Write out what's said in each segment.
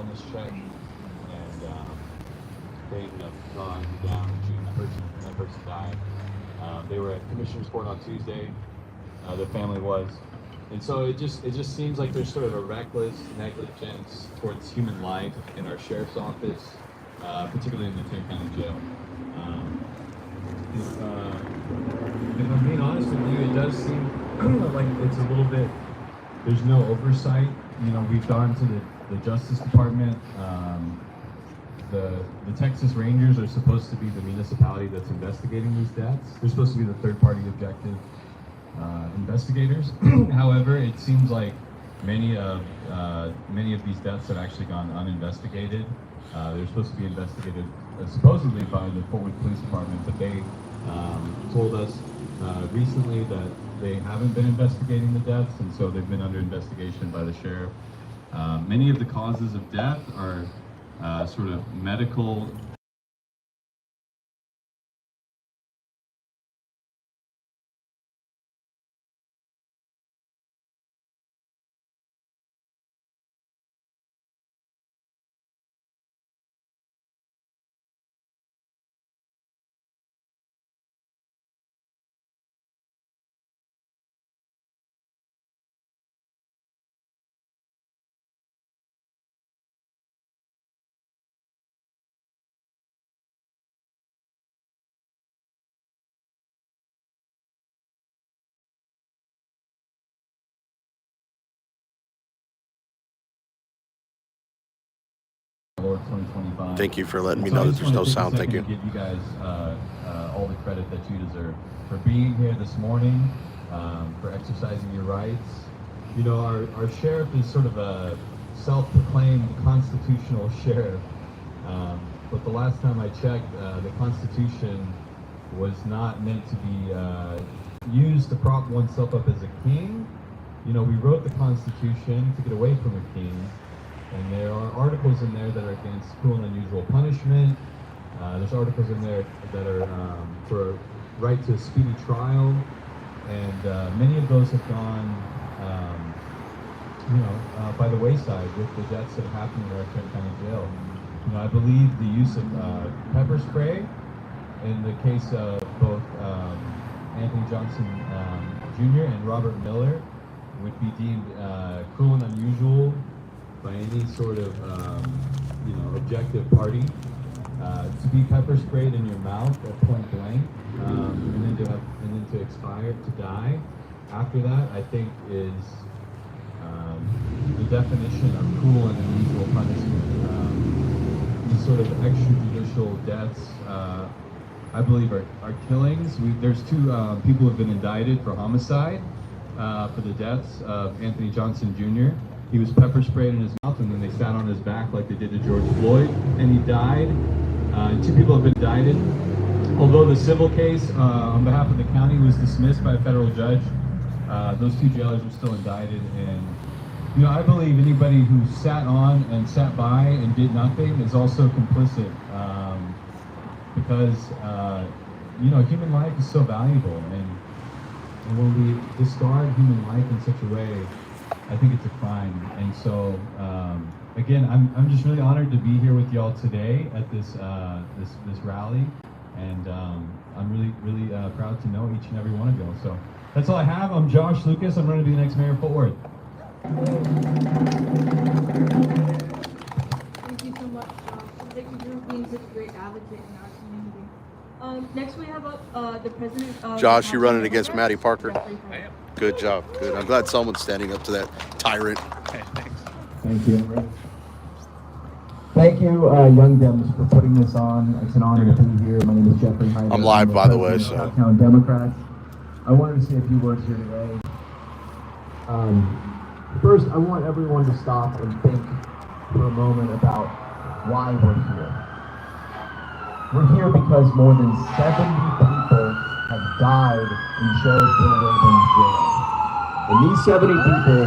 wellness check, and they ended up gone down in June. That person died. They were at Commissioner's Court on Tuesday. The family was. And so it just seems like there's sort of a reckless negligence towards human life in our sheriff's office, particularly in the Tarrant County Jail. If I'm being honest with you, it does seem like it's a little bit, there's no oversight. You know, we've gone to the Justice Department. The Texas Rangers are supposed to be the municipality that's investigating these deaths. They're supposed to be the third-party objective investigators. However, it seems like many of these deaths have actually gone uninvestigated. They're supposed to be investigated supposedly by the Fort Worth Police Department, but they told us recently that they haven't been investigating the deaths, and so they've been under investigation by the sheriff. Many of the causes of death are sort of medical. Lord 2025. Thank you for letting me know that there's no sound. Thank you. Give you guys all the credit that you deserve for being here this morning, for exercising your rights. You know, our sheriff is sort of a self-proclaimed constitutional sheriff, but the last time I checked, the Constitution was not meant to be used to prop oneself up as a king. You know, we wrote the Constitution to get away from a king. And there are articles in there that are against cruel and unusual punishment. There's articles in there that are for right to a speedy trial, and many of those have gone, by the wayside with the deaths that have happened in our Tarrant County Jail. You know, I believe the use of pepper spray in the case of both Anthony Johnson Jr. and Robert Miller would be deemed cruel and unusual by any sort of, objective party. To be pepper sprayed in your mouth at point blank, and then to expire, to die after that, I think is the definition of cruel and unusual punishment. These sort of extrajudicial deaths, I believe, are killings. There's two people who have been indicted for homicide for the deaths of Anthony Johnson Jr. He was pepper sprayed in his mouth, and then they sat on his back like they did to George Floyd, and he died. Two people have been indicted. Although the civil case on behalf of the county was dismissed by a federal judge, those two jailers were still indicted. And you know, I believe anybody who sat on and sat by and did nothing is also complicit, because human life is so valuable, and when we discard human life in such a way, I think it's a crime. And so, again, I'm just really honored to be here with y'all today at this rally, and I'm really proud to know each and every one of y'all. So that's all I have. I'm Josh Lucas. I'm running to be the next mayor of Fort Worth. Thank you so much, Josh. Thank you for being such a great advocate in our community. Next we have up the president of Josh, you running against Democrats, Maddie Parker? I am. Good job. Good. I'm glad someone's standing up to that tyrant. Okay, thanks. Thank you. Thank you, Young Dems, for putting this on. It's an honor to be here. My name is Jeffrey Hyder. I'm live, by the way, so. Town Democrats. I wanted to say a few words here today. First, I want everyone to stop and think for a moment about why we're here. We're here because more than 70 people have died in Sheriff Bill Wilson's jail. And these 70 people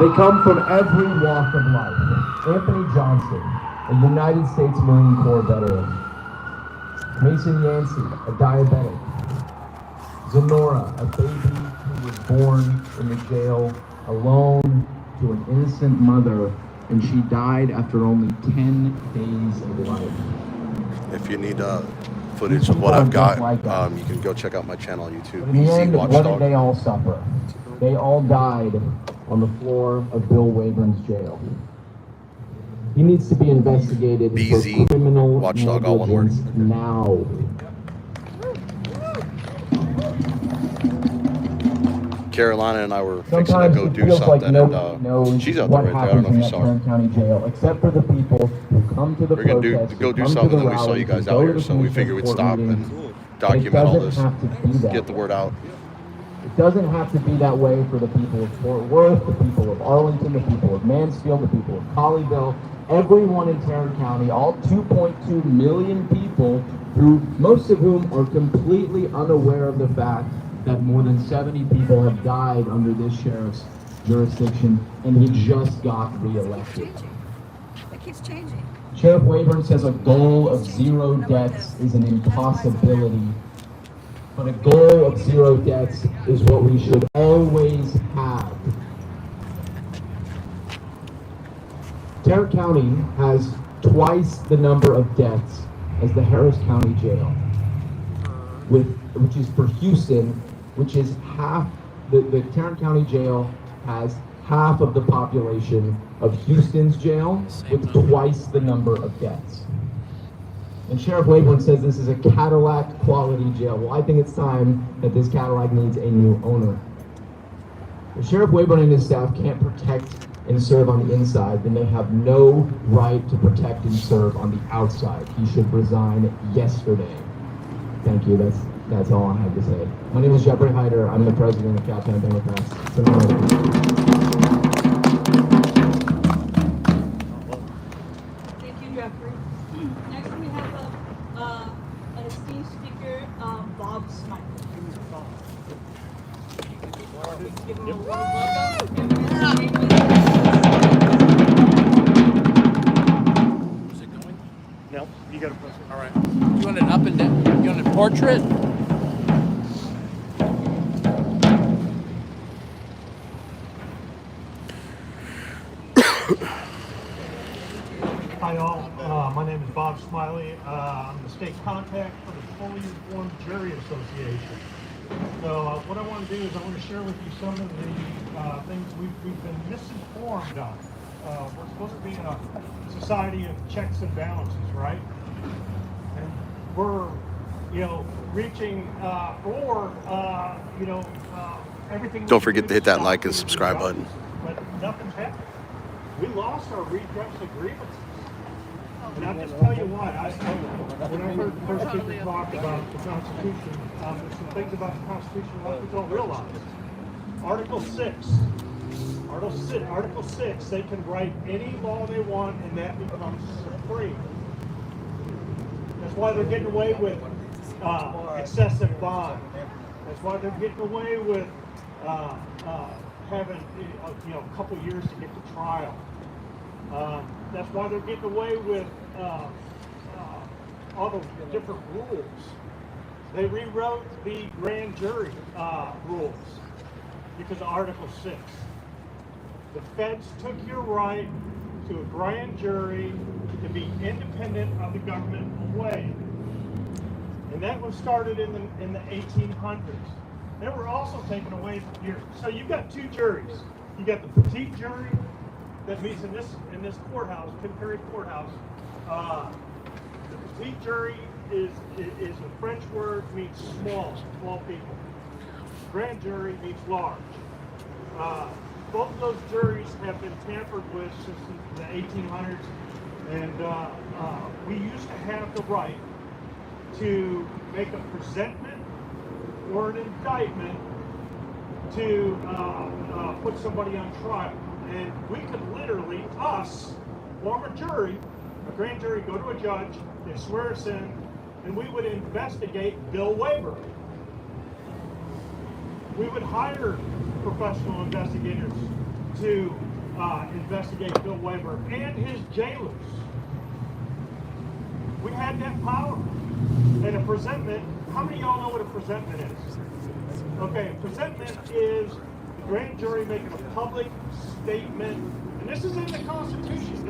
they come from every walk of life. Anthony Johnson, a United States Marine Corps veteran. Mason Yancey, a diabetic. Zenora, a baby who was born in the jail alone to an innocent mother, and she died after only 10 days of life. If you need footage of what I've got, you can go check out my channel on YouTube. In the end, what did Watchdog. they all suffer? They all died on the floor of Bill Wayburn's jail. He needs to be investigated BZ, for criminal Watchdog, all one word. negligence now. Carolina and I were fixing to Sometimes go it do feels like something, nobody and knows she's out there what right there. I don't happens know in if you that saw her. Tarrant County jail, except for the people who come to the We're gonna protests, go who do come to something, the then we saw you rallies, guys who out go to here, the so we commissioners' figured we'd court stop meetings. and But it document all doesn't this, have to be that get the way. word out. It doesn't have to be that way for the people of Fort Worth, the people of Arlington, the people of Mansfield, the people of Colleyville, everyone in Tarrant County, all 2.2 million people, who most of whom are completely unaware of the fact that more than 70 people have died under this sheriff's jurisdiction, and he just got reelected. It keeps changing. Sheriff Wayburn says a goal of 0 deaths is an impossibility. But a goal of 0 deaths is what we should always have. Tarrant County has twice the number of deaths as the Harris County Jail, which is for Houston, which is half, the Tarrant County Jail has half of the population of Houston's jail with twice the number of deaths. And Sheriff Wayburn says this is a Cadillac quality jail. Well, I think it's time that this Cadillac needs a new owner. If Sheriff Wayburn and his staff can't protect and serve on the inside, then they have no right to protect and serve on the outside. He should resign yesterday. Thank you. That's all I have to say. My name is Jeffrey Hyder. I'm the president of Cash.app Democrats. Good morning. Thank you, Jeffrey. Next we have an esteemed speaker, Bob Smiley. Give him a warm welcome. Is it going? No, you gotta press it. All right. You want it up and down? You want a portrait? Hi all, my name is Bob Smiley. I'm the state contact for the Fully Informed Jury Association. So what I want to do is I want to share with you some of the things we've been misinformed on. We're supposed to be in a society of checks and balances, right? And we're, reaching for, everything. Don't forget to hit that like and subscribe button. But nothing's happened. We lost our redress agreements. And I'll just tell you why. When I heard the first speaker talk about the Constitution, there's some things about the Constitution a lot of people don't realize. Article 6, they can write any law they want, and that becomes supreme. That's why they're getting away with excessive bond. That's why they're getting away with having a couple years to get to trial. That's why they're getting away with all the different rules. They rewrote the grand jury rules because of Article 6. The feds took your right to a grand jury to be independent of the government away. And that was started in the 1800s. They were also taken away from here. So you've got two juries. You got the petite jury that meets in this courthouse, Penn Perry Courthouse. The petite jury is a French word, means small people. Grand jury means large. Both of those juries have been tampered with since the 1800s, and we used to have the right to make a presentment or an indictment to put somebody on trial. And we could literally, form a jury, a grand jury, go to a judge, they swear us in, and we would investigate Bill Wayburn. We would hire professional investigators to investigate Bill Wayburn and his jailers. We had that power. And a presentment, how many of y'all know what a presentment is? Okay, presentment is the grand jury making a public statement, and this is in the Constitution.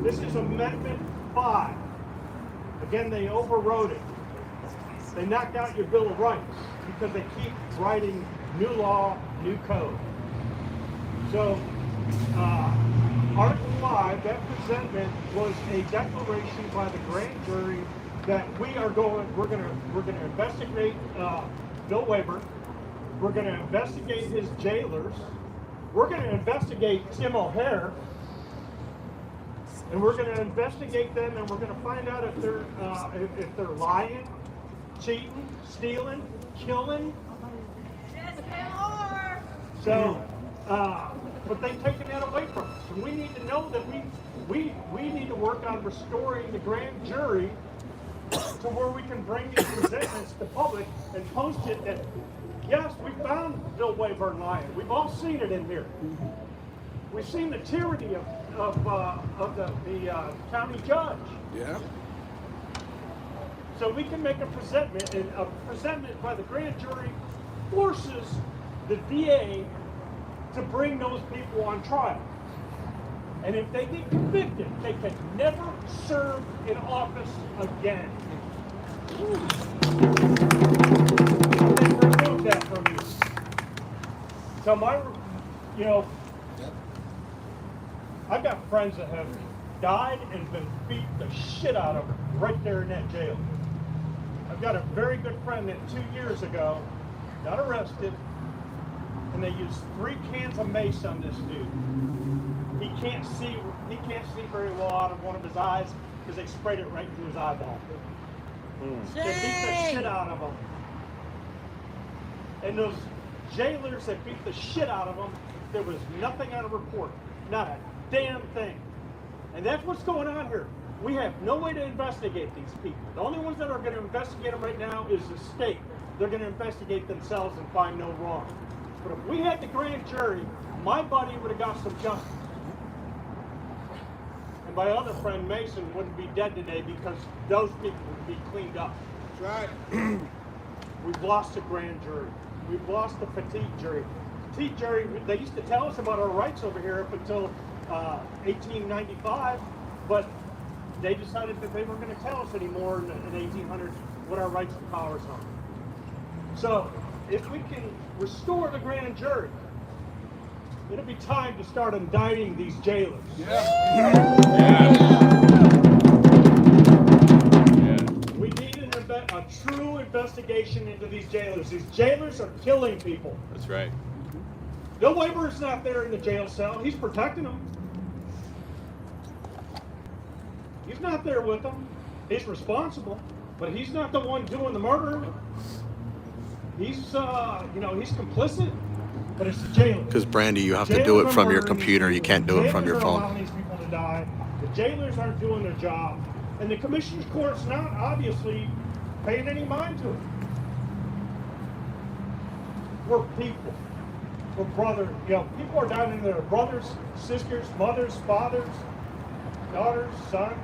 This is Amendment 5. Again, they overrode it. They knocked out your Bill of Rights because they keep writing new law, new code. So, Article 5, that presentment was a declaration by the grand jury that we're gonna investigate Bill Wayburn. We're gonna investigate his jailers. We're gonna investigate Tim O'Hare. And we're gonna investigate them, and we're gonna find out if they're lying, cheating, stealing, killing. Yes, they are. So, but they've taken that away from us. And we need to know that we need to work on restoring the grand jury to where we can bring these presentments to the public and post it that, yes, we found Bill Wayburn lying. We've all seen it in here. We've seen the tyranny of the county judge. Yeah. So we can make a presentment, and a presentment by the grand jury forces the DA to bring those people on trial. And if they get convicted, they can never serve in office again. They remove that from you. So I've got friends that have died and been beat the shit out of right there in that jail. I've got a very good friend that 2 years ago got arrested, and they used 3 cans of mace on this dude. He can't see very well out of one of his eyes because they sprayed it right into his eyeball. They beat the shit out of him. And those jailers that beat the shit out of him, there was nothing on a report. Not a damn thing. And that's what's going on here. We have no way to investigate these people. The only ones that are going to investigate them right now is the state. They're going to investigate themselves and find no wrong. But if we had the grand jury, my buddy would have got some justice. And my other friend Mason wouldn't be dead today because those people would be cleaned up. That's right. We've lost the grand jury. We've lost the petite jury. Petite jury, they used to tell us about our rights over here up until 1895, but they decided that they weren't going to tell us anymore in 1800 what our rights and powers are. So, if we can restore the grand jury, it'll be time to start indicting these jailers. We need a true investigation into these jailers. These jailers are killing people. That's right. Bill Wayburn's not there in the jail cell. He's protecting them. He's not there with them. He's responsible, but he's not the one doing the murder. He's, he's complicit, but it's the jailers. Because Brandy, you have to do it from your computer. You can't do it from your phone. Allowing these people to die. The jailers aren't doing their job, and the commissioner's court's not obviously paying any mind to it. We're people. We're brothers. People are dying in there. Brothers, sisters, mothers, fathers, daughters, sons.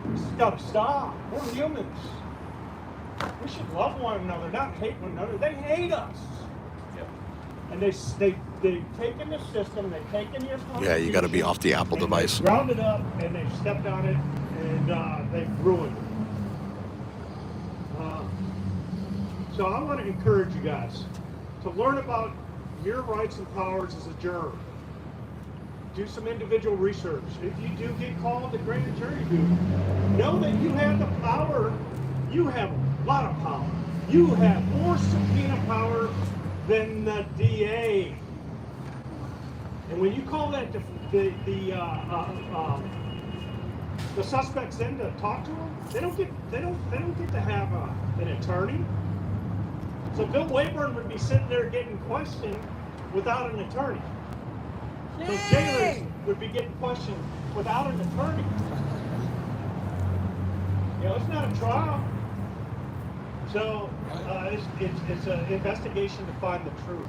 This has got to stop. We're humans. We should love one another, not hate one another. They hate us. Yep. And they've taken the system, they've taken your Yeah, you got to be off the Apple and device. they've ground it up, and they've stepped on it, and they've ruined it. So I want to encourage you guys to learn about your rights and powers as a juror. Do some individual research. If you do get called, the grand jury do. Know that you have the power. You have a lot of power. You have more subpoena power than the DA. And when you call that the suspects in to talk to them, they don't get to have an attorney. So Bill Wayburn would be sitting there getting questioned without an attorney. Those jailers would be getting questioned without an attorney. It's not a trial. So it's an investigation to find the truth.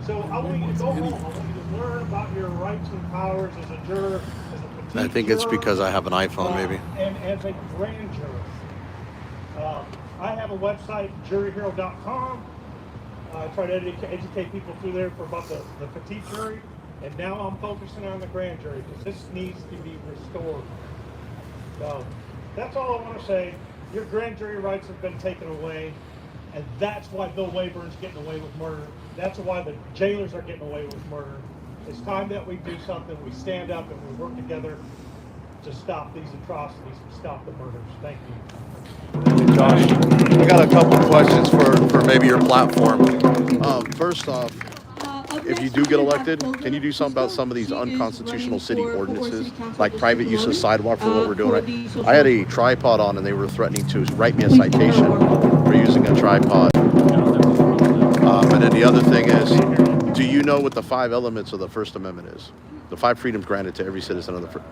So I want you to go home. I want you to learn about your rights and powers as a juror, as a petite I think it's juror, because I have an iPhone, maybe. and as a grand juror. I have a website, juryhero.com. I try to educate people through there about the petite jury. And now I'm focusing on the grand jury because this needs to be restored. So that's all I want to say. Your grand jury rights have been taken away. And that's why Bill Wayburn's getting away with murder. That's why the jailers are getting away with murder. It's time that we do something. We stand up and we work together to stop these atrocities and stop the murders. Thank you. Hey, Josh, I got a couple questions for maybe your platform. First off, if you do get elected, can you do something about some of these unconstitutional city ordinances, like private use of sidewalk for what we're doing? I had a tripod on and they were threatening to write me a citation for using a tripod. And then the other thing is, do you know what the 5 elements of the First Amendment is? The 5 freedoms granted to every citizen of the first.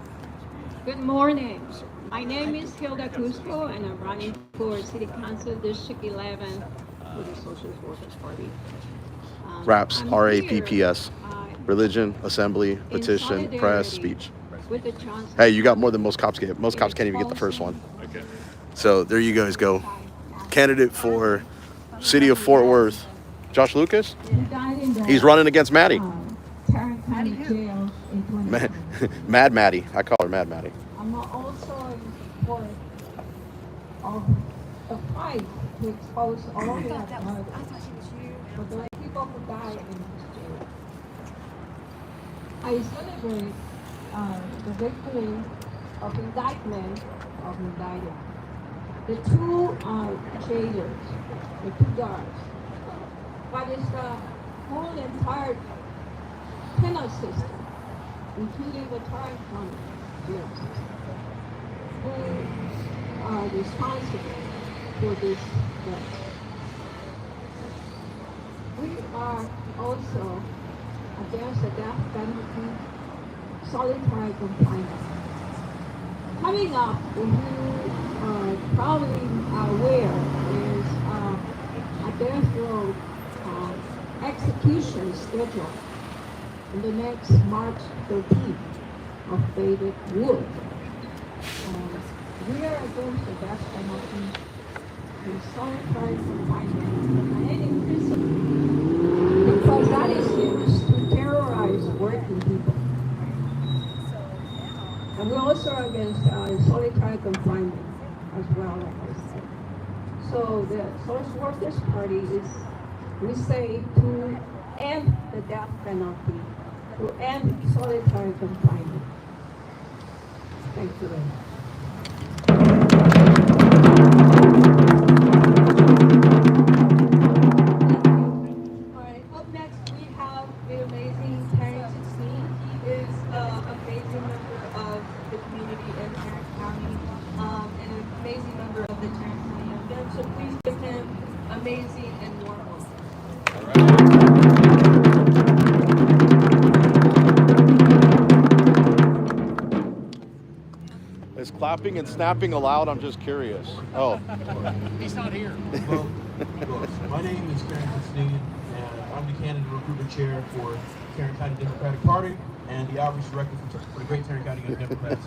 Good morning. My name is Hilda Cusco, and I'm running for City Council District 11 for the Socialist Workers Party. RAPS, I'm R-A-P-P-S. here, Religion, assembly, petition, press, solidarity speech. with the Johnson. Hey, you got more than most cops get. Most cops can't even get the first one. Okay. So there you guys go. Candidate for City of Fort Worth, Josh Lucas. He's running against Maddie. Mad Maddie. I call her Mad Maddie. I'm also in support of the fight to expose all I the thought that was, I thought she was you. for the people who died in this jail. I celebrate the victory of indictment of indicted. The 2 jailers, the 2 guards, but it's the whole entire penal system, including the Tarrant County jail system, who are responsible for this death. We are also against the death penalty, solitary confinement. Coming up, if you probably are aware, is a death row execution schedule in the next March 13th of David Wood. We are against the death penalty, the solitary confinement, and any prison, because that is used to terrorize working people. And we're also against solitary confinement as well, like I said. So the Social Workers Party is, we say, to end the death penalty, to end solitary confinement. Thank you very much. Alright, up next we have the amazing Terrence Steen. He is an amazing member of the community in Tarrant County, and an amazing member of the Tarrant County Young Guns. So please give him amazing and warm welcome. Is clapping and snapping allowed? I'm just curious. Oh. He's not here. Well, my name is Terrence Steen, and I'm the candidate recruitment chair for Tarrant County Democratic Party and the outreach director for the Great Tarrant County Young Democrats.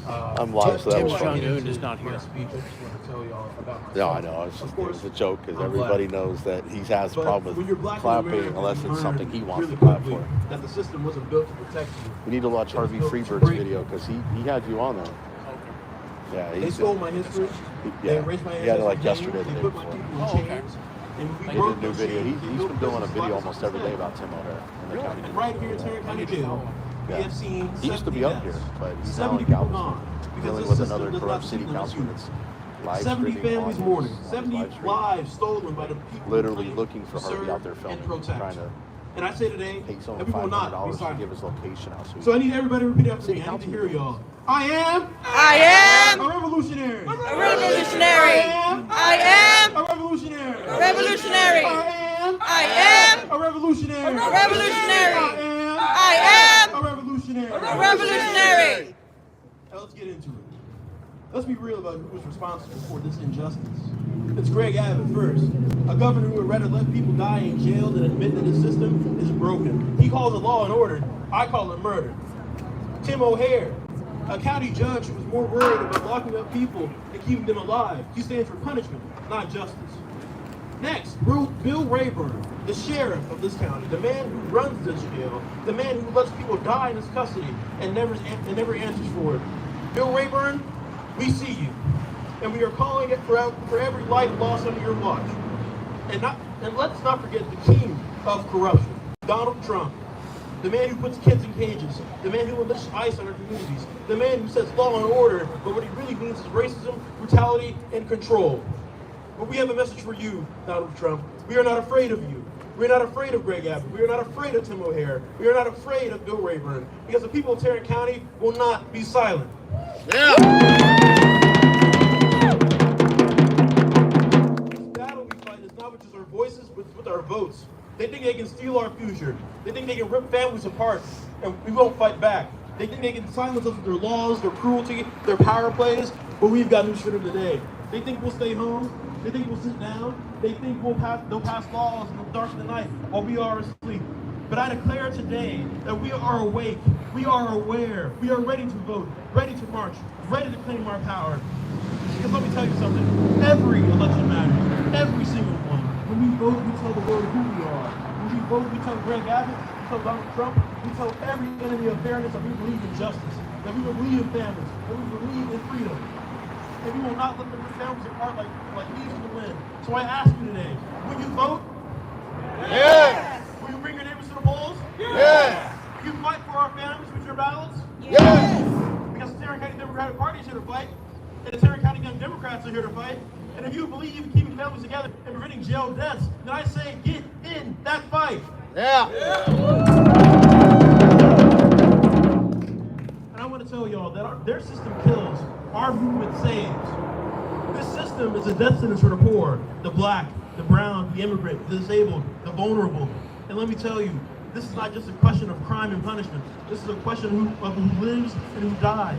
I'm live, so that was Tim funny. Jong-un is not here. My speech, I just want to tell y'all about myself. No, I know. It's just, it was a joke because everybody knows that he has a But problem when you're with black and clapping American, unless you it's learn something he wants really to clap quickly for. that the system wasn't built to protect you. We need to watch Harvey It was built to Freeberg's break video you. because he had you on there. Yeah, They stole my history. They erased my he had it like ancestors' yesterday, the names. day They put my before. people in Oh, okay. chains. And we He broke did a new those video. chains. He's They been built doing a businesses video like almost us every day today. about Tim O'Hare in the county. And right here in Tarrant County Jail, we Yeah. have seen He used to be 70 up here, deaths. but he's now 70 in people Galveston, gone. Because dealing this with system another does corrupt not city see them as councilman humans. that's live 70 streaming families on mourning, his 70 live stream. lives stolen by the people Literally who looking for serve Harvey out there filming, and protect. trying to And I say today, pay someone everyone will not be $500 to silent. give his location out. So I need everybody to repeat after City me. I need to council hear meeting. y'all. I am I a revolutionary. am a revolutionary. I am a revolutionary. a revolutionary. I am a revolutionary. A revolutionary. I am I a revolutionary. am a revolutionary. Now let's get into it. Let's be real about who was responsible for this injustice. It's Greg Abbott first, a governor who would rather let people die in jail than admit that his system is broken. He calls it law and order. I call it murder. Tim O'Hare, A county judge who was more worried about locking up people and keeping them alive. He stands for punishment, not justice. Next, Bill Rayburn, the sheriff of this county, the man who runs this jail, the man who lets people die in his custody and never answers for it. Bill Rayburn, we see you, and we are calling it for every life lost under your watch. And let's not forget the king of corruption, Donald Trump, the man who puts kids in cages, the man who enlists ICE on our communities, the man who says law and order, but what he really means is racism, brutality, and control. But we have a message for you, Donald Trump. We are not afraid of you. We are not afraid of Greg Abbott. We are not afraid of Tim O'Hare. We are not afraid of Bill Rayburn, because the people of Tarrant County will not be silent. Yeah. This battle we fight is not with just our voices, but with our votes. They think they can steal our future. They think they can rip families apart, and we won't fight back. They think they can silence us with their laws, their cruelty, their power plays, but we've got news for them today. They think we'll stay home. They think we'll sit down. They think they'll pass laws in the dark of the night while we are asleep. But I declare today that we are awake. We are aware. We are ready to vote, ready to march, ready to claim our power. Because let me tell you something. Every election matters. Every single one. When we vote, we tell the world who we are. When we vote, we tell Greg Abbott, we tell Donald Trump, we tell every enemy of fairness that we believe in justice, that we believe in families, that we believe in freedom. And we will not let them rip families apart like leaves in the wind. So I ask you today, will you vote? Yes. Will you bring your neighbors to the polls? Yes. Will you fight for our families with your ballots? Yes. Because the Tarrant County Democratic Party is here to fight, and the Tarrant County Young Democrats are here to fight. And if you believe in keeping families together and preventing jail deaths, then I say get in that fight. Yeah. And I want to tell y'all that their system kills, our movement saves. This system is a death sentence for the poor, the black, the brown, the immigrant, the disabled, the vulnerable. And let me tell you, this is not just a question of crime and punishment. This is a question of who lives and who dies.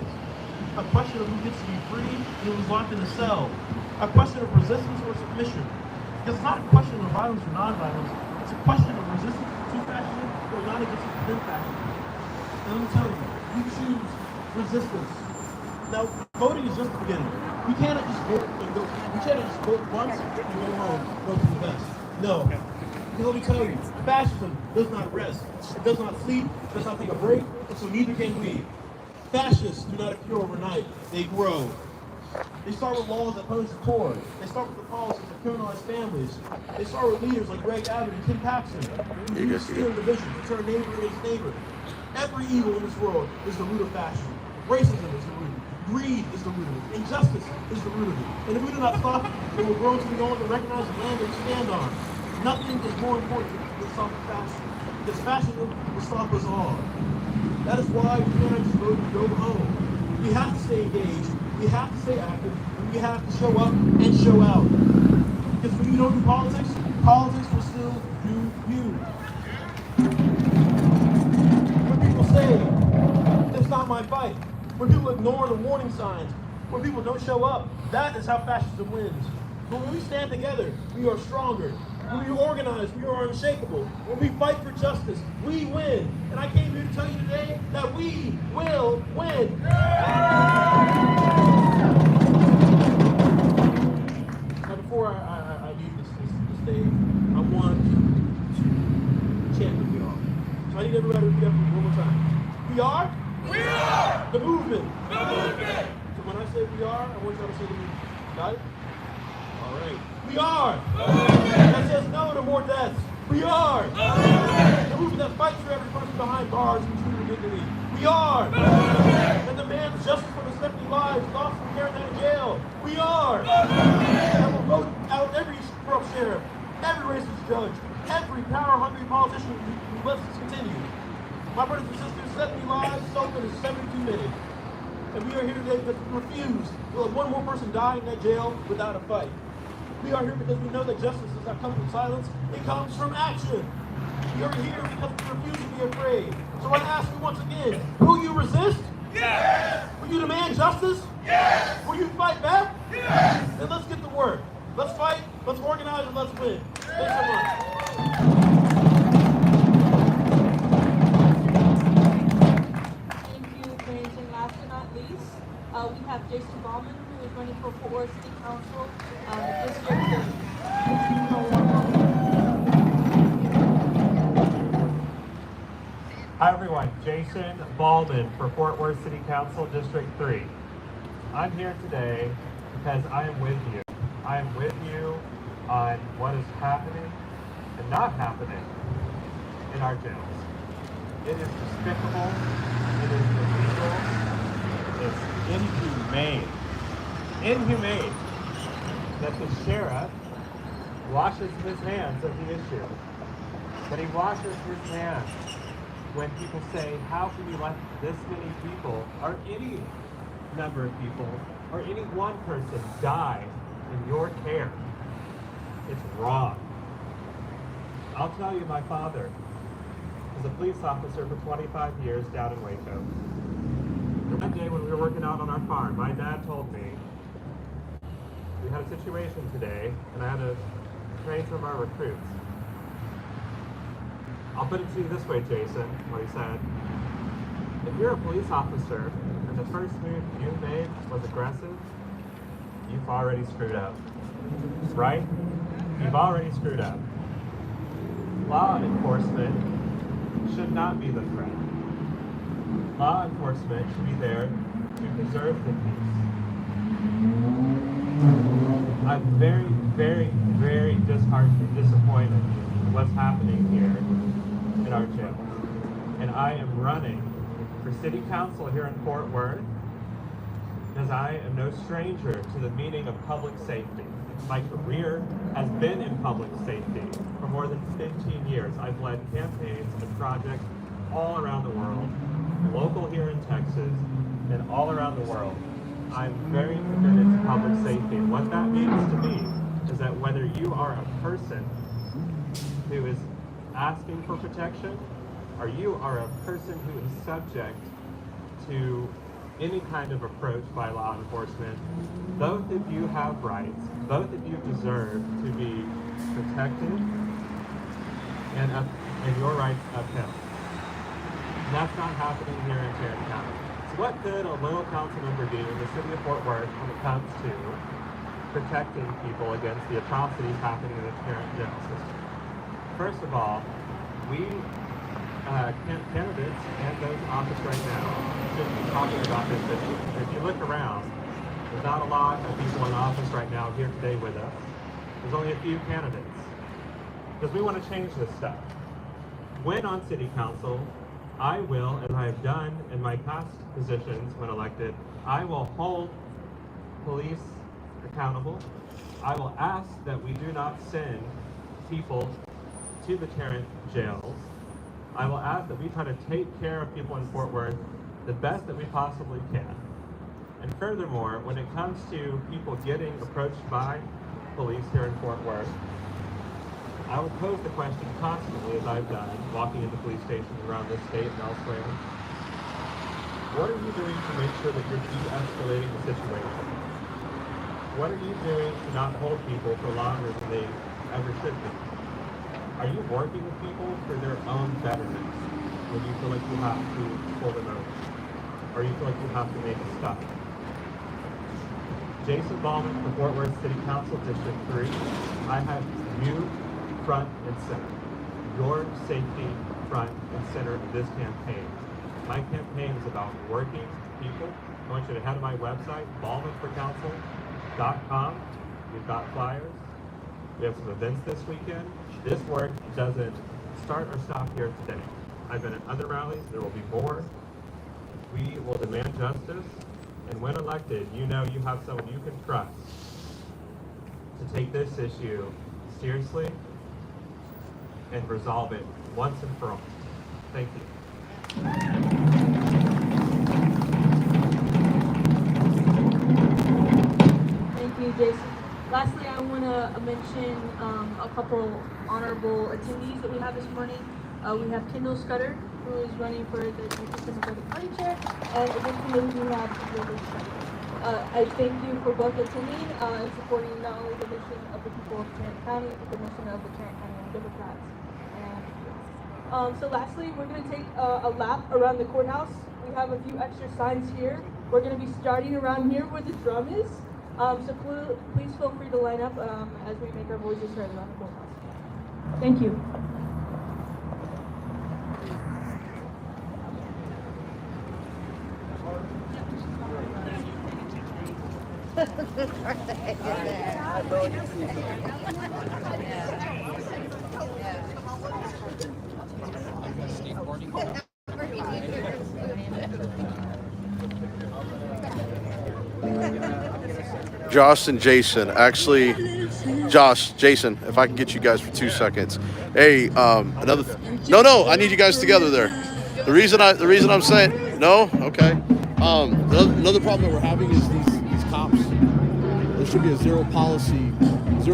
A question of who gets to be free and who's locked in a cell. A question of resistance or submission. Because it's not a question of violence or non-violence. It's a question of resistance to fascism or not against fascism. And let me tell you, you choose resistance. Now, voting is just the beginning. We cannot just vote and go. We cannot just vote once and go home, vote for the best. No. Because let me tell you, fascism does not rest. It does not sleep. It does not take a break. And so neither can we. Fascists do not appear overnight. They grow. They start with laws that punish the poor. They start with the policies that criminalize families. They start with leaders like Greg Abbott and Tim Paxton, who use fear and division to turn neighbor against neighbor. Every evil in this world is the root of fascism. Racism is the root. Greed is the root of it. Injustice is the root of it. And if we do not stop it, it will grow until we no longer recognize the land that we stand on. Nothing is more important than stopping fascism. Because fascism will stop us all. That is why we cannot just vote and go home. We have to stay engaged. We have to stay active, and we have to show up and show out. Because when you don't do politics, politics will still do you. When people say, it's not my fight, when people ignore the warning signs, when people don't show up, that is how fascism wins. But when we stand together, we are stronger. When we organize, we are unshakable. When we fight for justice, we win. And I came here to tell you today that we will win. Now, before I leave this stage, I want to chant with y'all. So I need everybody to repeat after me one more time. We are? We are! The movement! The movement! So when I say we are, I want y'all to say the movement. Got it? All right. We are. That says no to more deaths. We are. The movement that fights for every person behind bars and true dignity. We are. And demands justice for the 70 lives lost from Tarrant jail. We are. And will vote out every corrupt sheriff, every racist judge, every power-hungry politician who lets this continue. My brothers and sisters, 70 lives stolen is 72 minutes. And we are here today because we refuse to let one more person die in that jail without a fight. We are here because we know that justice does not come from silence, it comes from action. We are here because we refuse to be afraid. So I ask you once again, will you resist? Yes! Will you demand justice? Yes! Will you fight back? Yes! Then let's get to work. Let's fight, let's organize, and let's win. Thanks so much. Thank you, Prince. And last but not least, Jason Ballman, who is running for Fort Worth City Council, District 3. Hi everyone, Jason Ballman for Fort Worth City Council District 3. I'm here today because I am with you. I am with you on what is happening and not happening in our jails. It is despicable, it is illegal, it's inhumane that the sheriff washes his hands of the issue. That he washes his hands when people say, how can you let this many people, or any number of people, or any one person die in your care? It's wrong. I'll tell you, my father was a police officer for 25 years down in Waco. One day when we were working out on our farm, my dad told me, we had a situation today, and I had to train some of our recruits. I'll put it to you this way, Jason, what he said. If you're a police officer and the first move you made was aggressive, you've already screwed up. Right? You've already screwed up. Law enforcement should not be the threat. Law enforcement should be there to preserve the peace. I'm very, very, very disheartened and disappointed in what's happening here in our jail. And I am running for city council here in Fort Worth because I am no stranger to the meaning of public safety. My career has been in public safety for more than 15 years. I've led campaigns and projects all around the world, local here in Texas, and all around the world. I'm very committed to public safety. And what that means to me is that whether you are a person who is asking for protection, or you are a person who is subject to any kind of approach by law enforcement, both of you have rights, both of you deserve to be protected and your rights upheld. And that's not happening here in Tarrant County. So what could a little council member do in the city of Fort Worth when it comes to protecting people against the atrocities happening in the Tarrant jail system? First of all, we candidates and those in office right now should be talking about this issue. If you look around, there's not a lot of people in office right now here today with us. There's only a few candidates. Because we want to change this stuff. When on city council, I will, as I have done in my past positions when elected, I will hold police accountable. I will ask that we do not send people to the Tarrant jails. I will ask that we try to take care of people in Fort Worth the best that we possibly can. And furthermore, when it comes to people getting approached by police here in Fort Worth, I would pose the question constantly, as I've done, walking into police stations around this state and elsewhere. What are you doing to make sure that you're de-escalating the situation? What are you doing to not hold people for longer than they ever should be? Are you working with people for their own betterment when you feel like you have to pull them over? Or you feel like you have to make a stop? Jason Ballman for Fort Worth City Council District 3. I have you front and center. Your safety front and center of this campaign. My campaign is about working people. I want you to head to my website, ballmanforcouncil.com. We've got flyers. We have some events this weekend. This work doesn't start or stop here today. I've been at other rallies. There will be more. We will demand justice. And when elected, you know you have someone you can trust to take this issue seriously and resolve it once and for all. Thank you. Thank you, Jason. Lastly, I want to mention a couple honorable attendees that we have this morning. We have Kendall Scudder, who is running for the Democratic Party chair, and additionally we have Wilbur Scudder. I thank you for both attending and supporting not only the mission of the people of Tarrant County, but the mission of the Tarrant County Democrats. So lastly, we're going to take a lap around the courthouse. We have a few extra signs here We're going to be starting around here where the drum is. So please feel free to line up as we make our voices heard around the courthouse. Thank you. Josh and Jason, actually, Josh, Jason, if I can get you guys for 2 seconds. Hey, no, I need you guys together there. The reason I'm saying, no, okay. Another problem that we're having is these cops. There should be a zero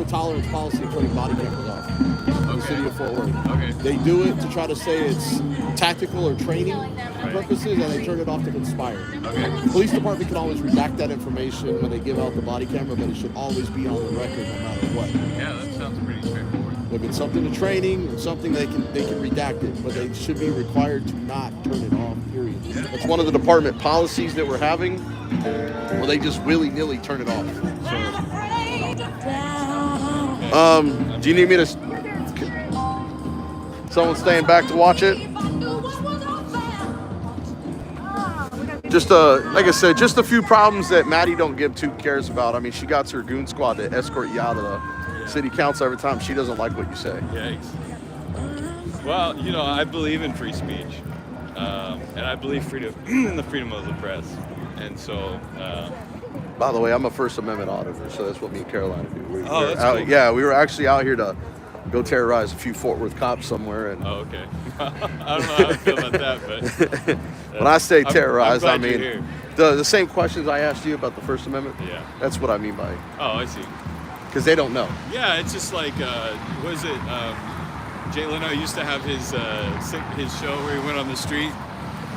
tolerance policy of turning body cameras off in the city of Fort Worth. Okay. They do it to try to say it's tactical or training purposes, and they turn it off to conspire. Okay. The police department can always redact that information when they give out the body camera, but it should always be on the record no matter what. Yeah, that sounds pretty straightforward. If it's something to training or something, they can redact it, but they should be required to not turn it off, period. That's one of the department policies that we're having, where they just willy-nilly turn it off. So, do you need me to... Someone staying back to watch it? Just like I said, just a few problems that Maddie don't give two cares about. I mean, she got her goon squad to escort you out of the city council every time she doesn't like what you say. Yikes. Well, you know, I believe in free speech, and I believe in the freedom of the press, and so. By the way, I'm a First Amendment auditor, so that's what me and Carolina do. That's cool. Yeah, we were actually out here to go terrorize a few Fort Worth cops somewhere. And Oh, okay. I don't know how I feel about that, but when I say terrorize, I I'm glad mean you're here. the same questions I asked you about the First Amendment. Yeah. That's what I mean by it. Oh, I see. Because they don't know. Yeah, it's just like, what is it? Jay Leno used to have his show where he went on the street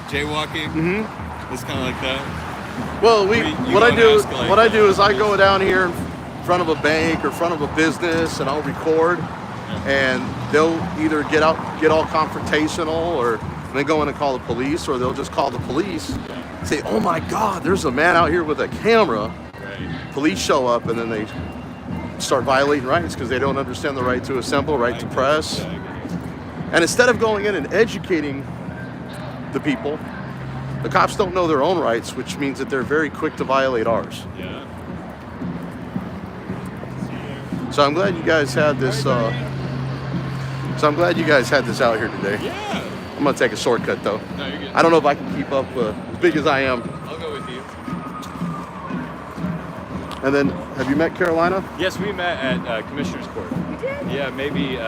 jaywalking. Mm-hmm. It's kind of like that. Well, what I do is I go down here in front of a bank or front of a business and I'll record, and they'll either get all confrontational, or they go in and call the police, or they'll just call the police, say, "Oh my God, there's a man out here with a camera." Right. Police show up, and then they start violating rights because they don't understand the right to assemble, right to press. And instead of going in and educating the people, the cops don't know their own rights, which means that they're very quick to violate ours. Yeah. So I'm glad you guys had this. Out here today. Yeah. I'm gonna take a shortcut though. No, you're good. I don't know if I can keep up as big as I am. I'll go with you. And then, have you met Carolina? Yes, we met at Commissioner's Court. You did? Yeah, maybe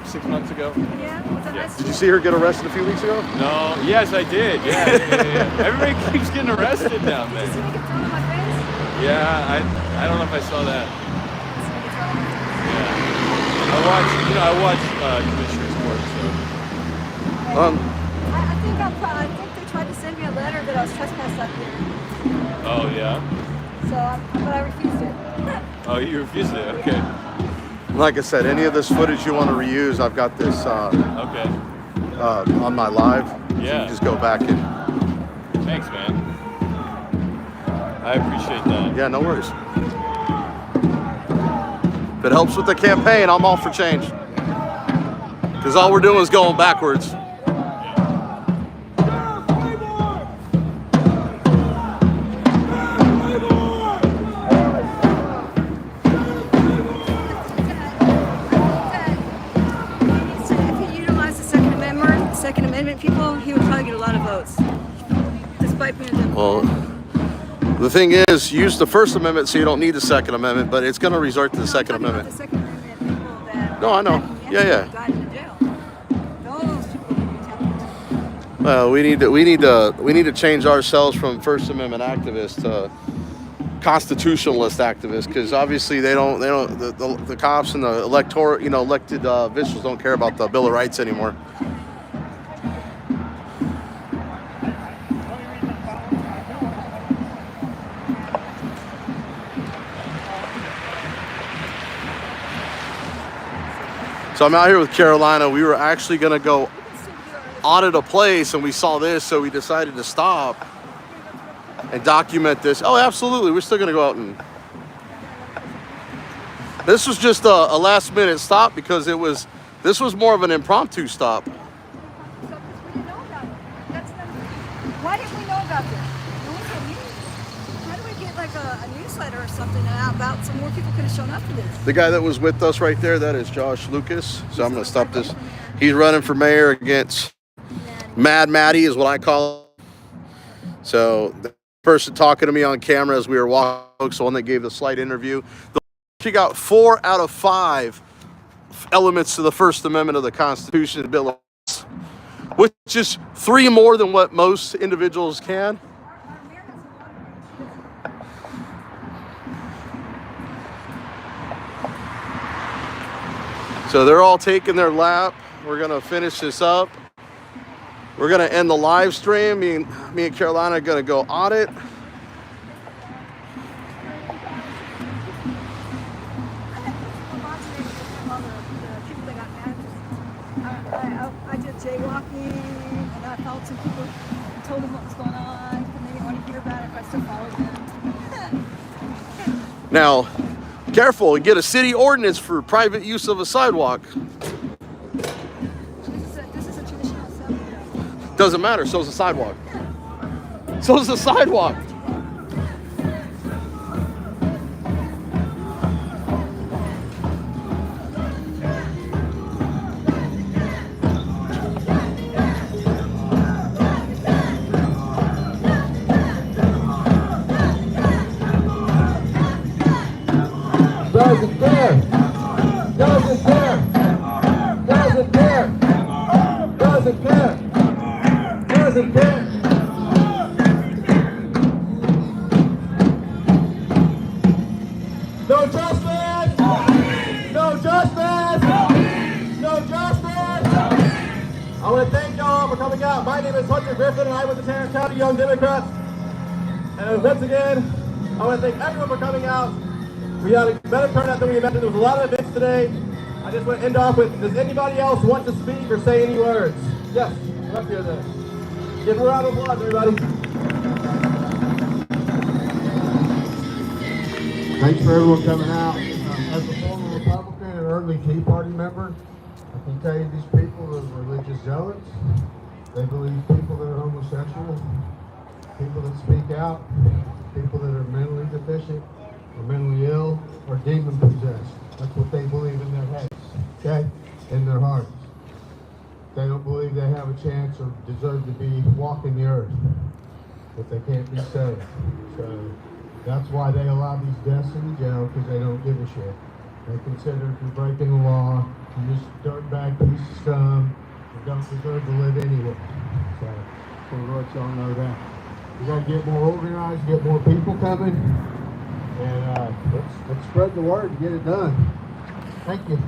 6 months ago. Yeah? Was it nice? Did you see her get arrested a few weeks ago? No. Yes, I did. Yeah. Everybody keeps getting arrested down there. Did you make it thrown in my face? Yeah, I don't know if I saw that. Yeah. I watched Commissioner's Court, so. I think they tried to send me a letter that I was trespassed up here. Oh, yeah? But I refused it. Oh, you refused it? Okay. Like I said, any of this footage you want to reuse, I've got this Okay. On my live. So Yeah. you just go back and... Thanks, man. I appreciate that. Yeah, no worries. If it helps with the campaign, I'm all for change. Because all we're doing is going backwards. If he utilized the Second Amendment people, he would probably get a lot of votes. Despite being a Democrat. Well, the thing is, use the First Amendment so you don't need the Second Amendment, but it's going to resort to the Second Amendment. The Second Amendment people that No, I know. Yeah. got into jail. Those people need to be Well, we need to change ourselves from First Amendment activists to constitutionalist activists, because obviously the cops and the elected officials don't care about the Bill of Rights anymore. So I'm out here with Carolina. We were actually going to go audit a place, and we saw this, so we decided to stop. and document this. Oh, absolutely. We're still going to go out and... This was just a last minute stop because this was more of an impromptu stop. Why didn't we know about this? How do we get like a newsletter or something about so more people could have shown up for this? The guy that was with us right there, that is Josh Lucas. So I'm going to stop this. He's running for mayor against Mad Maddie is what I call him. So the person talking to me on camera as we were walking, the one that gave the slight interview, she got 4 out of 5 elements to the First Amendment of the Constitution and Bill of Rights, which is 3 more than what most individuals can. So they're all taking their lap. We're gonna finish this up. We're gonna end the live stream. Me and Carolina are gonna go audit. I did jaywalking, and I followed some people, told them what was going on, and they didn't want to hear about it, but I still followed them. Now, careful, and get a city ordinance for private use of a sidewalk. This is a traditional sidewalk. Doesn't matter, so's the sidewalk. So's the sidewalk. Doesn't care. Doesn't care. Doesn't care. Doesn't care. Doesn't care. No justice. No justice. No justice. I want to thank y'all for coming out. My name is Hunter Griffin, and I'm with the Tarrant County Young Democrats. And once again, I want to thank everyone for coming out. We had a better turnout than we imagined. There was a lot of events today. I just want to end off with, does anybody else want to speak or say any words? Yes, up here then. Give a round of applause, everybody. Thanks for everyone coming out. As a former Republican and early Tea Party member, I can tell you these people are religious zealots. They believe people that are homosexual, people that speak out, people that are mentally deficient, or mentally ill, or demon possessed. That's what they believe in their heads, okay? In their hearts. They don't believe they have a chance or deserve to be walking the earth, but they can't be saved. So that's why they allow these deaths in the jail, because they don't give a shit. They consider if you're breaking the law, you're just a dirtbag piece of scum, and don't deserve to live anyway. So we'll let y'all know that. We gotta get more organized, get more people coming. And let's spread the word to get it done. Thank you.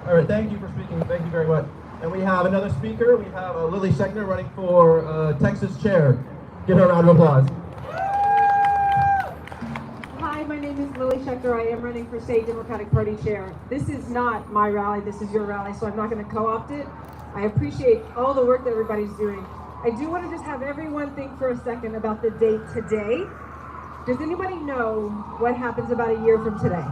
All right, thank you for speaking. Thank you very much. And we have another speaker. We have Lily Schechner running for Texas chair. Give her a round of applause. Hi, my name is Lily Schechner. I am running for State Democratic Party chair. This is not my rally, this is your rally, so I'm not going to co-opt it. I appreciate all the work that everybody's doing. I do want to just have everyone think for a second about the date today. Does anybody know what happens about a year from today?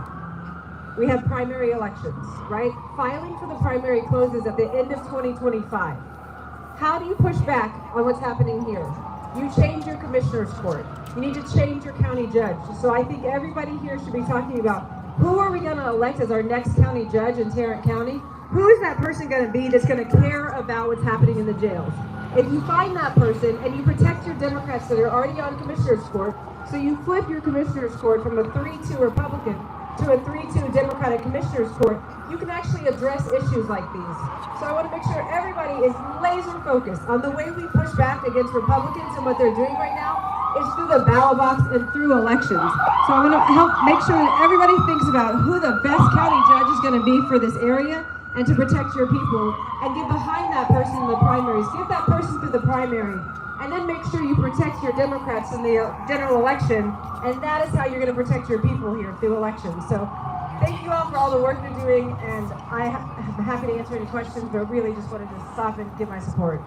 We have primary elections, right? Filing for the primary closes at the end of 2025. How do you push back on what's happening here? You change your commissioner's court. You need to change your county judge. So I think everybody here should be talking about who are we going to elect as our next county judge in Tarrant County? Who is that person going to be that's going to care about what's happening in the jails? If you find that person and you protect your Democrats that are already on commissioner's court, so you flip your commissioner's court from a 3-2 Republican to a 3-2 Democratic commissioner's court, you can actually address issues like these. So I want to make sure everybody is laser focused on the way we push back against Republicans and what they're doing right now is through the ballot box and through elections. So I want to help make sure that everybody thinks about who the best county judge is going to be for this area and to protect your people, and get behind that person in the primaries. Get that person through the primary, and then make sure you protect your Democrats in the general election, and that is how you're going to protect your people here through elections. So thank you all for all the work you're doing, and I'm happy to answer any questions, but really just wanted to stop and give my support.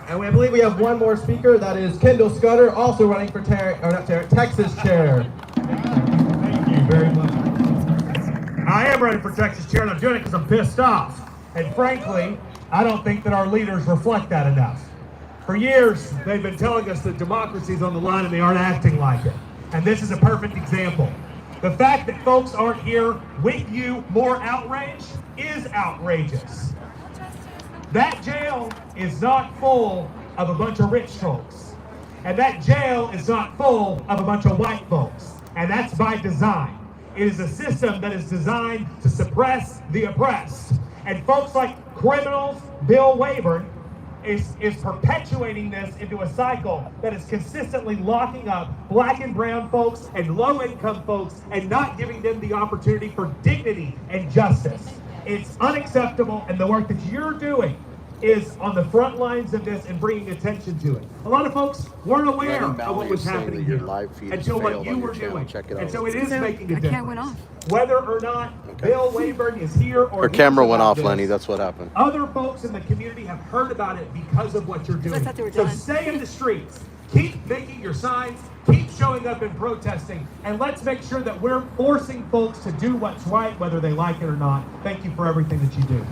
And I believe we have one more speaker. That is Kendall Scudder, also running for Texas chair. Thank you very much. I am running for Texas chair, and I'm doing it because I'm pissed off. And frankly, I don't think that our leaders reflect that enough. For years, they've been telling us that democracy is on the line and they aren't acting like it. And this is a perfect example. The fact that folks aren't here with you more outraged is outrageous. That jail is not full of a bunch of rich folks. And that jail is not full of a bunch of white folks. And that's by design. It is a system that is designed to suppress the oppressed. And folks like criminals, Bill Wayburn, is perpetuating this into a cycle that is consistently locking up black and brown folks and low-income folks and not giving them the opportunity for dignity and justice. It's unacceptable, and the work that you're doing is on the front lines of this and bringing attention to it. A lot of folks weren't aware of what was happening here until what you were doing. And so it is making a difference. Whether or not Bill Wayburn is here or Her camera went off, Lenny. That's what happened. other folks in the community have heard about it because of what you're doing. So stay in the streets. Keep making your signs. Keep showing up and protesting. And let's make sure that we're forcing folks to do what's right, whether they like it or not. Thank you for everything that you do.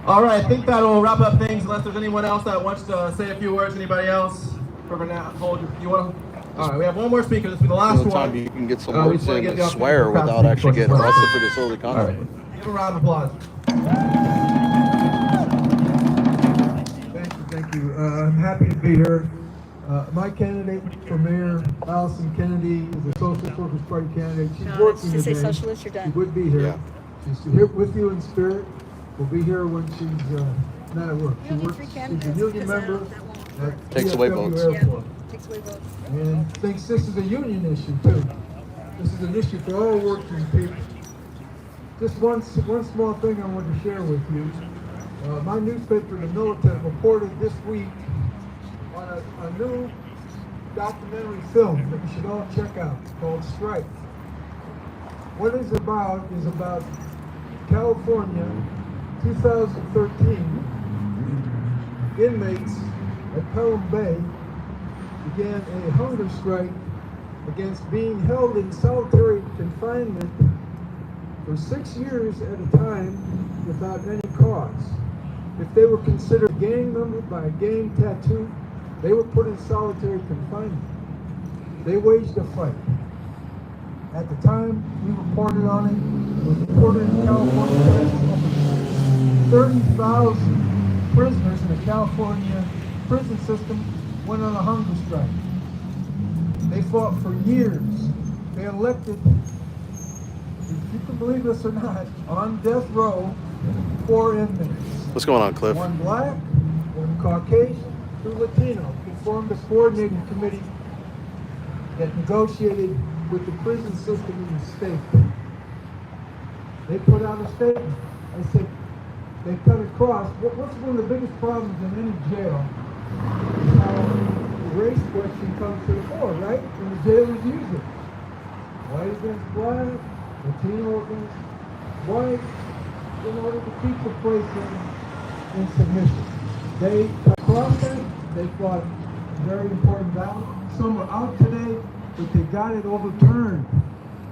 All right, I think that will wrap up things unless there's anyone else that wants to say a few words. Anybody else? For now, you want to? All right, we have one more speaker. This will be the last one. Time you can get some words in and swear without actually getting arrested for disorderly conduct. Right. Give a round of applause. Thank you. I'm happy to be here. My candidate for mayor, Allison Kennedy, is a Socialist Workers Party candidate. She's working today. Say socialist, you're done. She would be here. Yeah. She's here with you in spirit. Will be here when she's not at work. She works. She's a union member at Takes away votes. Airport. Takes away votes. And thinks this is a union issue too. This is an issue for all working people. Just one small thing I want to share with you. My newspaper, The Militant, reported this week on a new documentary film that you should all check out called Strike. What it's about is about California, 2013. Inmates at Pelham Bay began a hunger strike against being held in solitary confinement for 6 years at a time without any cause. If they were considered a gang member by a gang tattoo, they were put in solitary confinement. They waged a fight. At the time we reported on it, was reported in California that 30,000 prisoners in the California prison system went on a hunger strike. They fought for years. They elected, if you can believe this or not, on death row, 4 inmates. What's going on, Cliff? 1 black, 1 Caucasian, 2 Latino, who formed a coordinating committee that negotiated with the prison system in the state. They put out a statement. They said they cut across. What's one of the biggest problems in any jail is how the race question comes to the fore, right? And the jailers use it. White against black, Latino against white, in order to keep the place in submission. They cut across that. They fought a very important battle. Some are out today, but they got it overturned.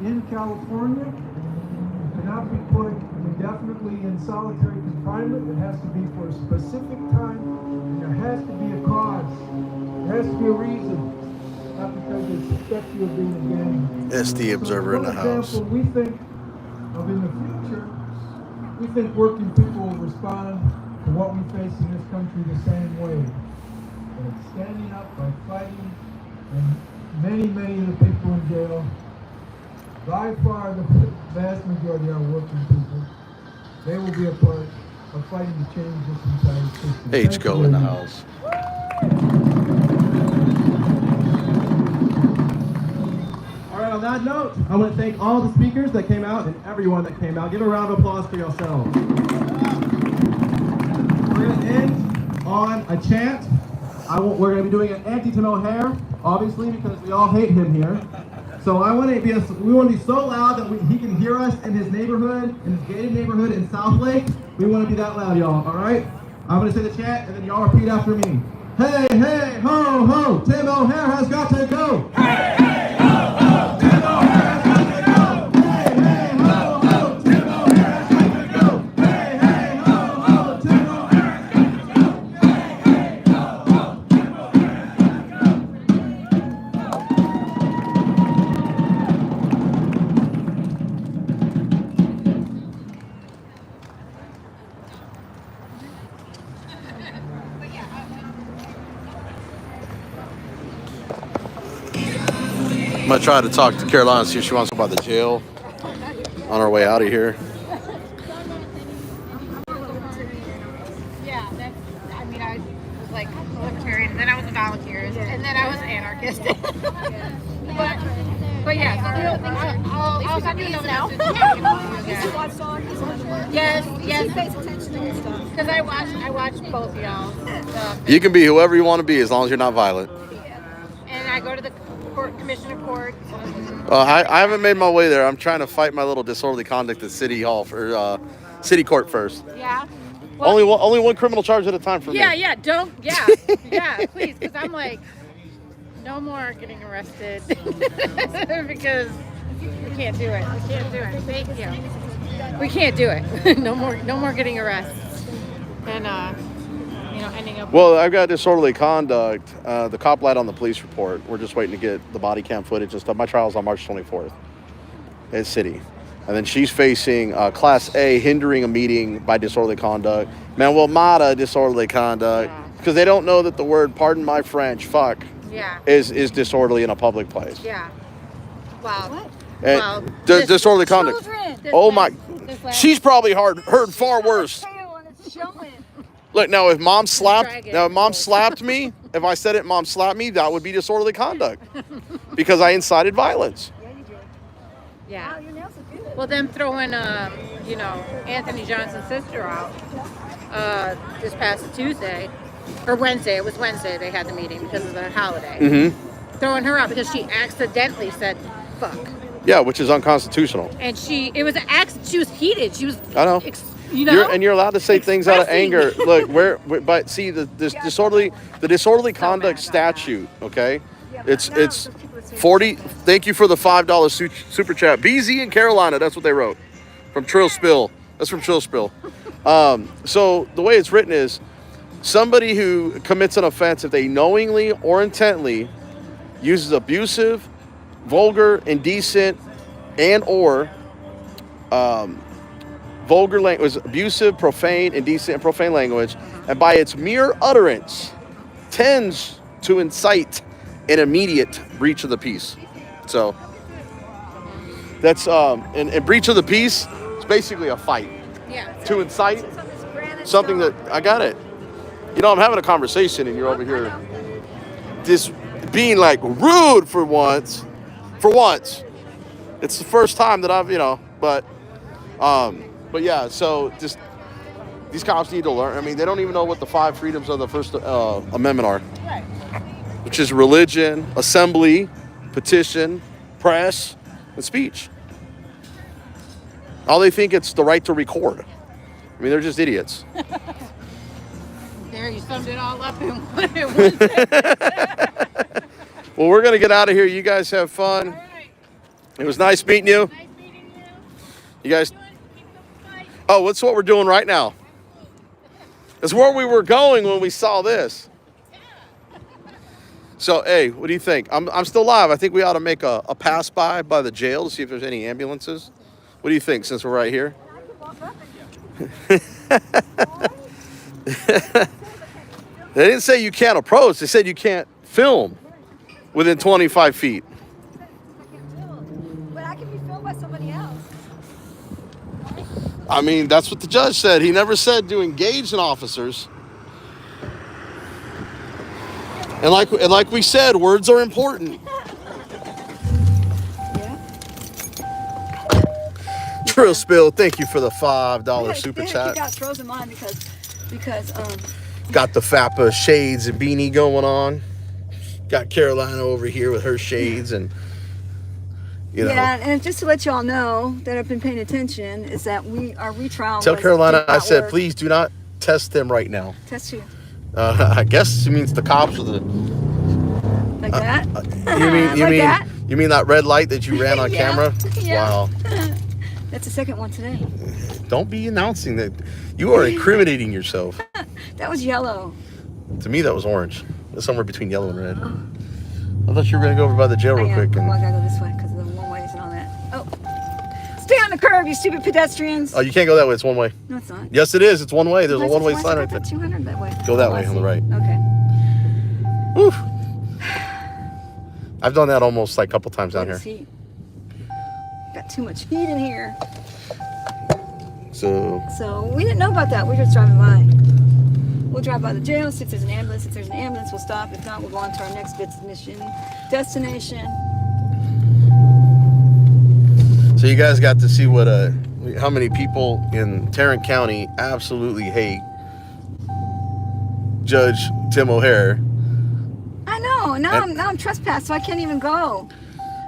In California, you cannot be put indefinitely in solitary confinement. It has to be for a specific time, and there has to be a cause. There has to be a reason, not because they suspect you of being a gang. SD Observer in the house. For example, we think of in the future, we think working people will respond to what we face in this country the same way. By standing up, by fighting, and many of the people in jail, by far the vast majority are working people. They will be a part of fighting to change this entire system. H-Go in the house. All right, on that note, I want to thank all the speakers that came out and everyone that came out. Give a round of applause for yourselves. end on a chant. We're going to be doing an anti-Tim O'Hare, obviously, because we all hate him here. So we want to be so loud that he can hear us in his neighborhood, in his gated neighborhood in South Lake. We want to be that loud, y'all, all right? I'm going to say the chant, and then y'all repeat after me. Hey, hey, ho, ho, Tim O'Hare has got to go. Hey, hey, ho, ho, Tim O'Hare has got to go. Hey, hey, ho, ho, Tim O'Hare has got to go. Hey, hey, ho, ho, Tim O'Hare has got to go. Hey, hey, ho, ho, Tim O'Hare has I'm gonna try to talk to Carolina, see if she wants to talk about the jail on our way out of here. Yeah, that's, I mean, I was like libertarian, and then I was a volunteer, and then I was anarchist. but yeah, I'll send you a note now. Yes. Because I watch both of y'all. You can be whoever you want to be as long as you're not violent. And I go to the commissioner court. I haven't made my way there. I'm trying to fight my little disorderly conduct at City Hall for City Court first. Yeah. Well, only one criminal charge at a time for me. Yeah, please, because I'm like, no more getting arrested because we can't do it. Thank you. We can't do it. no more getting arrested. And ending up. Well, I've got disorderly conduct. The cop lied on the police report. We're just waiting to get the body cam footage and stuff. My trial's on March 24th at City. And then she's facing Class A, hindering a meeting by disorderly conduct. Manuel Mata, disorderly conduct. Because they don't know that the word, pardon my French, fuck, is disorderly in a public place. Yeah. Wow. And disorderly conduct. Oh my. She's probably heard far worse. Look, now if mom slapped me, if I said it, mom slapped me, that would be disorderly conduct. Because I incited violence. Yeah. Well, them throwing, Anthony Johnson's sister out this past Tuesday, or Wednesday. It was Wednesday they had the meeting because of the holiday. Mm-hmm. Throwing her out because she accidentally said fuck. Yeah, which is unconstitutional. And she was heated. She was. I know. You're allowed to say things out of anger. Look, but see the disorderly conduct statute. Okay, it's 40. Thank you for the $5 super chat. BZ and Carolina. That's what they wrote from Trill Spill. That's from Trill Spill. So the way it's written is somebody who commits an offense if they knowingly or intently uses abusive, vulgar, indecent, and or vulgar language, abusive, profane, indecent, and profane language, and by its mere utterance tends to incite an immediate breach of the peace. So that's and breach of the peace is basically a fight. Yeah. To incite something that I got it. I'm having a conversation and you're over here just being like rude for once. It's the first time that I've, but yeah, so just these cops need to learn. I mean, they don't even know what the 5 freedoms of the First Amendment are, which is religion, assembly, petition, press, and speech. All they think it's the right to record. I mean, they're just idiots. There, you summed it all up in one sentence. Well, we're going to get out of here. You guys have fun. Right. It was nice meeting you. Nice meeting you. You guys. Oh, what's what we're doing right now? That's where we were going when we saw this. So, hey, what do you think? I'm still live. I think we ought to make a pass by the jail to see if there's any ambulances. What do you think, since we're right here? They didn't say you can't approach. They said you can't film within 25 feet. But I can be filmed by somebody else. I mean, that's what the judge said. He never said to engage in officers. And like we said, words are important. Trill Spill, thank you for the $5 super chat. He got throws in mine because Got the FAPA shades and beanie going on. Got Carolina over here with her shades and, you know. Yeah, and just to let y'all know that I've been paying attention is that our retrial. Tell Carolina I said, please do not test them right now. Test you. I guess she means the cops or the. Like that? You mean that red light that you ran on camera? Yeah. Wow. That's the second one today. Don't be announcing that. You are incriminating yourself. That was yellow. To me, that was orange. It's somewhere between yellow and red. I thought you were going to go over by the jail real quick. Well, I got to go this way because the one way isn't on that. Oh. Stay on the curb, you stupid pedestrians. Oh, you can't go that way. It's one way. No, it's not. Yes, it is. It's one way. There's a one-way sign right there. 200 that way. Go that way on the right. Okay. Whew. I've done that almost like a couple times down here. Heat. Got too much heat in here. So we didn't know about that. We're just driving by. We'll drive by the jail, see if there's an ambulance. If there's an ambulance, we'll stop. If not, we'll go on to our next destination. So you guys got to see what how many people in Tarrant County absolutely hate Judge Tim O'Hare. I know. Now I'm trespassed, so I can't even go.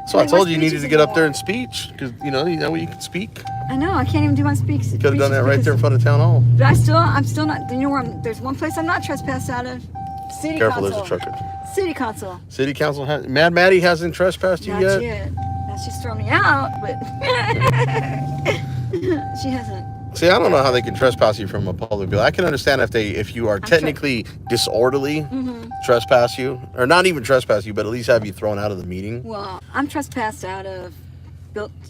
So I told you needed to get up there and speech because you know you can speak. I know. I can't even do my speaks. You could have done that right there in front of town hall. But I'm still not. You know where there's one place I'm not trespassed out of. City Careful, Council. there's a trucker. City Council. City Council Mad Maddie hasn't trespassed you Not yet. Now she's thrown me out, but she hasn't. See, I don't know how they can trespass you from a public building. I can understand if you are technically disorderly, trespass you, or not even trespass you, but at least have you thrown out of the meeting. Well, I'm trespassed out of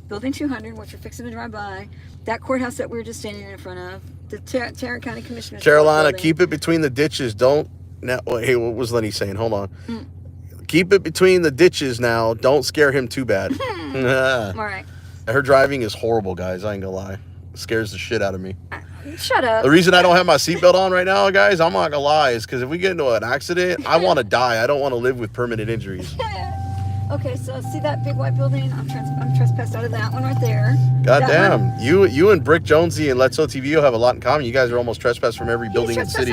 Building 200, which we're fixing to drive by, that courthouse that we were just standing in front of, the Tarrant County Commissioner's Carolina, keep it between the ditches. Don't now. Hey, what was Lenny saying? Hold on. Keep it between the ditches now. Don't scare him too bad. All right. Her driving is horrible, guys. I ain't gonna lie. It scares the shit out of me. Shut up. The reason I don't have my seatbelt on right now, guys, I'm not gonna lie, is because if we get into an accident, I want to die. I don't want to live with permanent injuries. Okay, so see that big white building? I'm trespassed out of that one right there. God damn. You and Brick Jonesy and Let's OTVO have a lot in common. You guys are almost trespassed from every building in the city.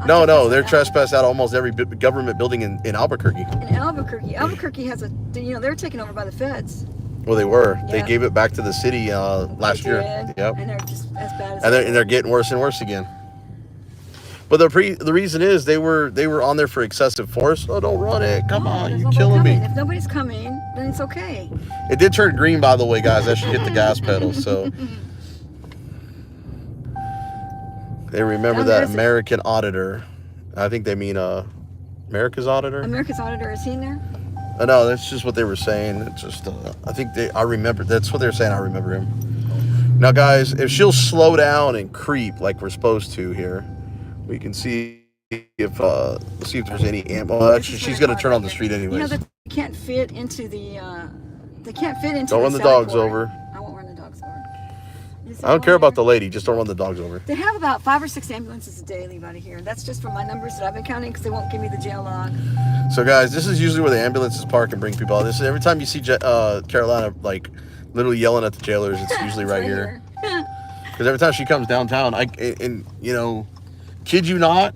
No, they're trespassed out of almost every government building in Albuquerque. In Albuquerque. Albuquerque has they're taken over by the feds. Well, they were. Yeah. They gave it back to the city last year. Yep. And they're just as bad as and they're getting worse and worse again. But the reason is they were on there for excessive force. Oh, don't run it! Come on, you're killing me. If nobody's coming, then it's okay. It did turn green, by the way, guys. I should hit the gas pedal. So they remember that American auditor. I think they mean America's auditor. America's auditor, is he in there? No, that's just what they were saying. It's just I think I remember. That's what they're saying. I remember him. Now, guys, if she'll slow down and creep like we're supposed to here. We can see if there's any ammo. Well, actually, she's going to turn on the street anyways. You know that they can't fit into the. They can't fit into. Don't run the dogs over. I won't run the dogs over. I don't care about the lady. Just don't run the dogs over. They have about 5 or 6 ambulances a day leave out of here. That's just from my numbers that I've been counting because they won't give me the jail log. So, guys, this is usually where the ambulances park and bring people out. This is every time you see Carolina like literally yelling at the jailers. It's usually right here. Because every time she comes downtown, kid you not,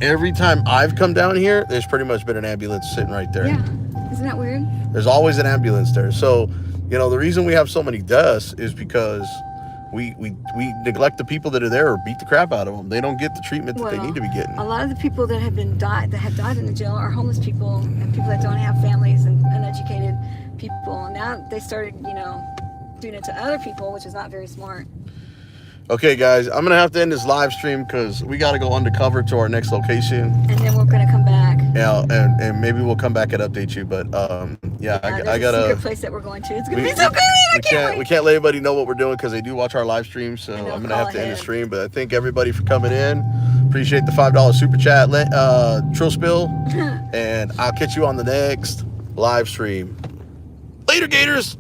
every time I've come down here, there's pretty much been an ambulance sitting right there. Yeah, isn't that weird? There's always an ambulance there. So, the reason we have so many deaths is because we neglect the people that are there or beat the crap out of them. They don't get the treatment that they need to be getting. A lot of the people that have died in the jail are homeless people and people that don't have families and uneducated people. Now they started, doing it to other people, which is not very smart. Okay, guys, I'm going to have to end this live stream because we got to go undercover to our next location. And then we're going to come back. Yeah, and maybe we'll come back and update you. But, I got a secret place that we're going to. It's going to be so good. I can't wait. We can't let anybody know what we're doing because they do watch our live stream. So I'm going to have to end the stream. But I thank everybody for coming in. Appreciate the $5 super chat, Trill Spill. And I'll catch you on the next live stream. Later, Gators.